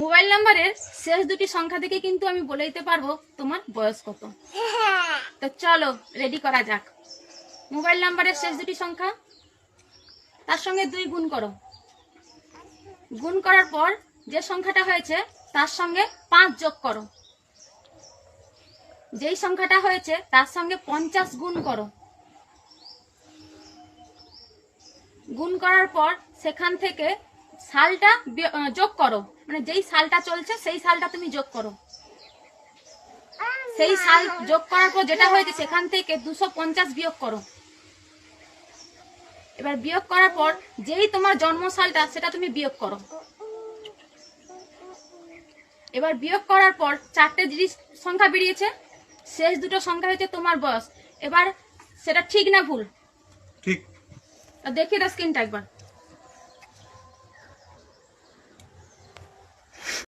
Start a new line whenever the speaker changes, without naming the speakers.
Mobile নাম্বারের শেষ দুটি সংখ্যা থেকে কিন্তু আমি বলে দিতে পারবো তোমার বয়স কত। তো চলো রেডি করা যাক। মোবাইল নাম্বারের শেষ দুটি সংখ্যা, তার সঙ্গে 2 গুণ করো। গুণ করার পর যে সংখ্যাটা হয়েছে তার সঙ্গে 5 যোগ করো। যেই সংখ্যাটা হয়েছে তার সঙ্গে 50 গুণ করো। গুণ করার পর সেখান থেকে সালটা যোগ করো, মানে যেই সালটা চলছে সেই সালটা তুমি যোগ করো। সেই সাল যোগ করার পর যেটা হয়েছে সেখান থেকে 250 বিয়োগ করো। এবার বিয়োগ করার পর যেই তোমার জন্ম সালটা সেটা তুমি বিয়োগ করো। এবার বিয়োগ করার পর 4টে জিনিস সংখ্যা বেরিয়েছে, শেষ দুটো সংখ্যা হচ্ছে তোমার বয়স। এবার সেটা ঠিক না ভুল?
ঠিক।
দেখিয়ে দাও স্ক্রিনটা একবার।